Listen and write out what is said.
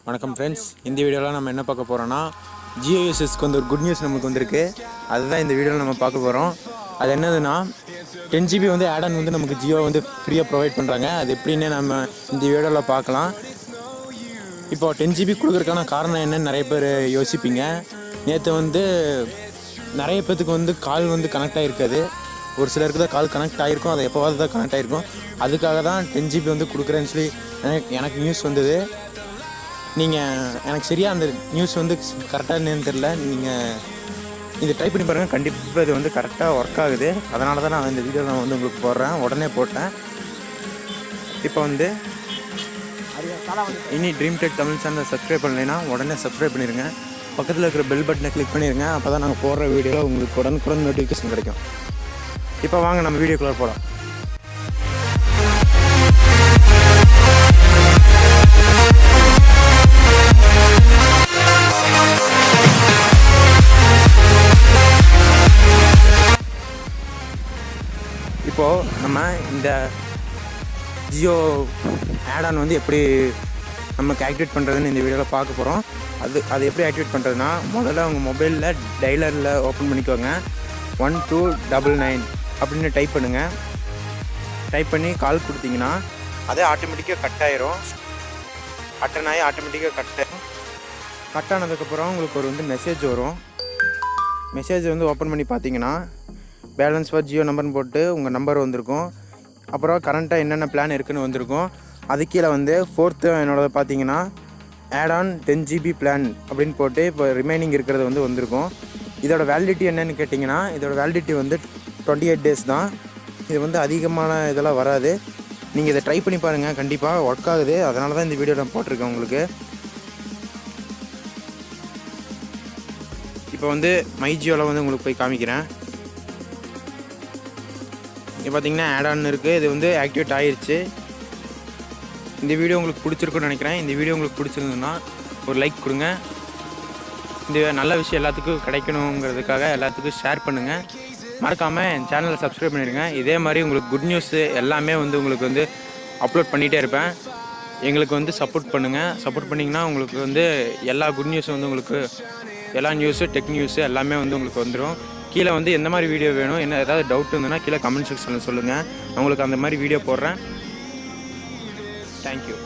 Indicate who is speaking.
Speaker 1: வணக்கம் ஃப்ரெண்ட்ஸ், இந்த வீடியோவில் நம்ம என்ன பார்க்க போகிறோன்னா ஜியோஎஸ்எஸ்க்கு வந்து ஒரு குட் நியூஸ் நமக்கு வந்திருக்கு. அதுதான் இந்த வீடியோவில் நம்ம பார்க்க போகிறோம். அது என்னதுன்னா 10 GB வந்து ஆட் ஆன் வந்து நமக்கு ஜியோ வந்து ஃப்ரீயாக ப்ரொவைட் பண்ணுறாங்க. அது எப்படின்னு நம்ம இந்த வீடியோவில் பார்க்கலாம். இப்போ 10 GB கொடுக்குறதுக்கான காரணம் என்னன்னு நிறைய பேர் யோசிப்பீங்க. நேற்று வந்து நிறைய பேர்த்துக்கு வந்து கால் வந்து கனெக்ட் ஆகிருக்காது. ஒரு சிலருக்கு தான் கால் கனெக்ட் ஆகிருக்கும், அது எப்போவாது தான் கனெக்ட் ஆகிருக்கும். அதுக்காக தான் 10 GB வந்து கொடுக்குறேன்னு சொல்லி எனக்கு நியூஸ் வந்தது. நீங்கள் எனக்கு சரியாக அந்த நியூஸ் வந்து கரெக்டாக என்னன்னு தெரில. நீங்கள் இது ட்ரை பண்ணி பாருங்கள், கண்டிப்பாக இது வந்து கரெக்டாக ஒர்க் ஆகுது. அதனால தான் நான் இந்த வீடியோ வந்து உங்களுக்கு போடுறேன், உடனே போட்டேன். இப்போ வந்து இனி ட்ரீம் டெக் தமிழ் சேனலை சப்ஸ்கிரைப் பண்ணலைன்னா உடனே சப்ஸ்கிரைப் பண்ணிடுங்க. பக்கத்தில் இருக்கிற பெல் பட்டனை கிளிக் பண்ணிடுங்க. அப்போ தான் நாங்கள் போடுற வீடியோவில் உங்களுக்கு உடனுக்குடன் நோட்டிஃபிகேஷன் கிடைக்கும். இப்போ வாங்க நம்ம வீடியோக்குள்ளே போகலாம். இப்போது நம்ம இந்த ஜியோ ஆட் ஆன் வந்து எப்படி நமக்கு ஆக்டிவேட் பண்ணுறதுன்னு இந்த வீடியோவில் பார்க்க போகிறோம். அது எப்படி ஆக்டிவேட் பண்ணுறதுன்னா, முதல்ல உங்கள் மொபைலில் டைலரில் ஓப்பன் பண்ணிக்கோங்க. 1299 அப்படின்னு டைப் பண்ணுங்கள். டைப் பண்ணி கால் கொடுத்தீங்கன்னா அதே ஆட்டோமேட்டிக்காக கட் ஆயிரும். அட்டன் ஆகி ஆட்டோமேட்டிக்காக கட் ஆயிரும். கட் ஆனதுக்கப்புறம் உங்களுக்கு ஒரு வந்து மெசேஜ் வரும். மெசேஜ் வந்து ஓப்பன் பண்ணி பார்த்தீங்கன்னா பேலன்ஸ் ஃபார் ஜியோ நம்பர்னு போட்டு உங்கள் நம்பர் வந்திருக்கும். அப்புறம் கரண்ட்டாக என்னென்ன பிளான் இருக்குதுன்னு வந்திருக்கும். அது கீழே வந்து ஃபோர்த்து என்னோட பார்த்தீங்கன்னா ஆட் ஆன் 10 GB பிளான் அப்படின்னு போட்டு இப்போ ரிமைனிங் இருக்கிறது வந்து வந்திருக்கும். இதோட வேலிடிட்டி என்னென்னு கேட்டிங்கன்னா, இதோட வேலிடிட்டி வந்து 28 days தான். இது வந்து அதிகமான இதெல்லாம் வராது. நீங்கள் இதை ட்ரை பண்ணி பாருங்கள், கண்டிப்பாக ஒர்க் ஆகுது. அதனால தான் இந்த வீடியோ நான் போட்டிருக்கேன் உங்களுக்கு. இப்போ வந்து மை ஜியோவில் வந்து உங்களுக்கு போய் காமிக்கிறேன். இங்கே பார்த்தீங்கன்னா ஆட் ஆன் இருக்குது. இது வந்து ஆக்டிவேட் ஆகிருச்சு. இந்த வீடியோ உங்களுக்கு பிடிச்சிருக்குன்னு நினைக்கிறேன். இந்த வீடியோ உங்களுக்கு பிடிச்சிருந்ததுன்னா ஒரு லைக் கொடுங்க. இந்த நல்ல விஷயம் எல்லாத்துக்கும் கிடைக்கணுங்கிறதுக்காக எல்லாத்துக்கும் ஷேர் பண்ணுங்கள். மறக்காமல் என் சேனலை சப்ஸ்கிரைப் பண்ணிடுங்க. இதே மாதிரி உங்களுக்கு குட் நியூஸு எல்லாமே வந்து உங்களுக்கு வந்து அப்லோட் பண்ணிகிட்டே இருப்பேன். எங்களுக்கு வந்து சப்போர்ட் பண்ணுங்கள். சப்போர்ட் பண்ணிங்கன்னா உங்களுக்கு வந்து எல்லா குட் நியூஸும் வந்து உங்களுக்கு எல்லா நியூஸு டெக் நியூஸு எல்லாமே வந்து உங்களுக்கு வந்துடும். கீழே வந்து எந்த மாதிரி வீடியோ வேணும், என்ன ஏதாவது டவுட் இருந்ததுன்னா கீழே கமெண்ட் செக்ஷனில் சொல்லுங்கள். நான் உங்களுக்கு அந்த மாதிரி வீடியோ போடுறேன். தேங்க்யூ.